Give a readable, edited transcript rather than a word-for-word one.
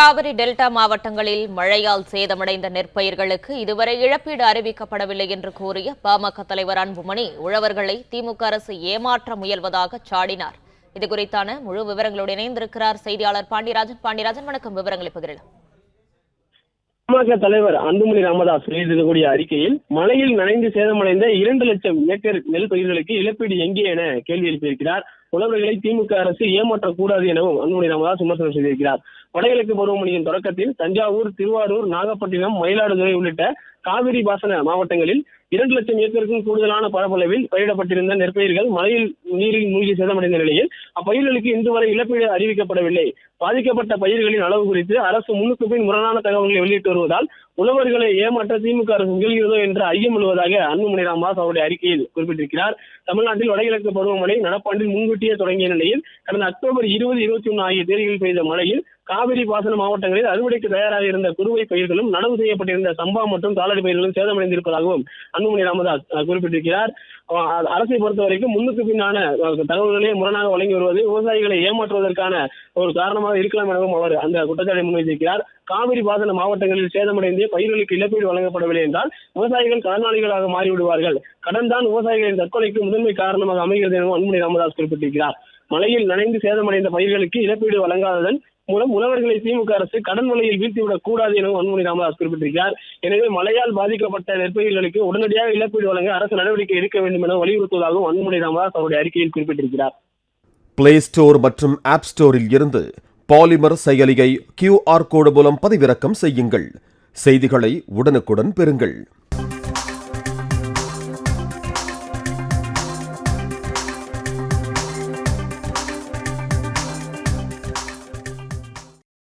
Kaveri delta மாவட்டங்களில் மழையால் சேதமடைந்த நெற்பயிர்களுக்கு இதுவரை இழப்பீடு அறிவிக்கப்படவில்லை என்று கூறிய பாமக தலைவர் அன்புமணி உழவர்களை திமுக அரசு ஏமாற்ற முயல்வதாக சாடினார். இதுகுறித்தான முழு விவரங்களோடு இணைந்திருக்கிறார் செய்தியாளர் பாண்டியராஜன். வணக்கம். விவரங்களை பகிரலாம். பாமக தலைவர் அன்புமணி ராமதாஸ் வெளியிட்டிருக்கக்கூடிய அறிக்கையில் மழையில் நனைந்து சேதமடைந்த 2 லட்சம் ஏக்கர் நெல் பயிர்களுக்கு இழப்பீடு எங்கே என கேள்வி எழுப்பியிருக்கிறார். உழவர்களை திமுக அரசு ஏமாற்றக்கூடாது எனவும் அன்புமணி ராமதாஸ் விமர்சனம் செய்திருக்கிறார். வடகிழக்கு பருவமழையின் தொடக்கத்தில் தஞ்சாவூர், திருவாரூர், நாகப்பட்டினம், மயிலாடுதுறை உள்ளிட்ட காவிரி பாசன மாவட்டங்களில் 2 லட்சம் ஏக்கருக்கும் கூடுதலான பரப்பளவில் பயிரிடப்பட்டிருந்த நெற்பயிர்கள் மழையில் நீரில் மூழ்கி சேதமடைந்த நிலையில் அப்பயிர்களுக்கு இன்று வரை இழப்பீடு அறிவிக்கப்படவில்லை. பாதிக்கப்பட்ட பயிர்களின் அளவு குறித்து அரசு முன்னுக்கு பின் முரணான தகவல்களை வெளியிட்டு வருவதால் உழவர்களை ஏமாற்ற திமுக அரசு முயல்கிறதோ என்ற ஐயம் எழுவதாக அன்புமணி ராமதாஸ் அவருடைய அறிக்கையில் குறிப்பிட்டிருக்கிறார். தமிழ்நாட்டில் வடகிழக்கு பருவமழை நடப்பாண்டில் முன்கூட்டியே தொடங்கிய நிலையில் கடந்த அக்டோபர் 20, 21 ஆகிய தேதிகளில் பெய்த மழையில் காவிரி பாசன மாவட்டங்களில் அறுவடைக்கு தயாராக இருந்த குறுவை பயிர்களும் நடவு செய்யப்பட்டிருந்த சம்பா மற்றும் தாளடி பயிர்களும் சேதமடைந்திருப்பதாகவும் அன்புமணி ராமதாஸ் குறிப்பிட்டிருக்கிறார். அரசை பொறுத்தவரைக்கும் முன்னுக்கு பின்னான தகவல்களே முரணாக வழங்கி வருவது விவசாயிகளை ஏமாற்றுவதற்கான ஒரு காரணமாக இருக்கலாம் எனவும் அவர் அந்த குற்றச்சாட்டை முன்வைத்திருக்கிறார். காவிரி பாசன மாவட்டங்களில் சேதமடைந்து பயிர்களுக்கு இழப்பீடு வழங்கப்படவில்லை என்றால் விவசாயிகள் கடனாளிகளாக மாறிவிடுவார்கள். கடன் தான் விவசாயிகளின் தற்கொலைக்கு முதன்மை காரணமாக அமைகிறது எனவும் அன்புமணி ராமதாஸ் குறிப்பிட்டிருக்கிறார். மழையில் நனைந்து சேதமடைந்த பயிர்களுக்கு இழப்பீடு வழங்காததன் மூலம் உழவர்களை திமுக அரசு கடன் வலையில் வீழ்த்திவிடக் கூடாது எனவும் அன்புமணி ராமதாஸ் குறிப்பிட்டிருக்கிறார். எனவே மழையால் பாதிக்கப்பட்ட நெற்பயிர்களுக்கு உடனடியாக இழப்பீடு வழங்க அரசு நடவடிக்கை எடுக்க வேண்டும் என வலியுறுத்துவதாகவும் அன்புமணி ராமதாஸ் அவருடைய அறிக்கையில் குறிப்பிட்டிருக்கிறார். பிளே ஸ்டோர் மற்றும் ஆப் ஸ்டோரில் இருந்து பாலிமர் செயலியை QR கோடு மூலம் பதிவிறக்கம் செய்யுங்கள். செய்திகளை உடனுக்குடன் பெறுங்கள்.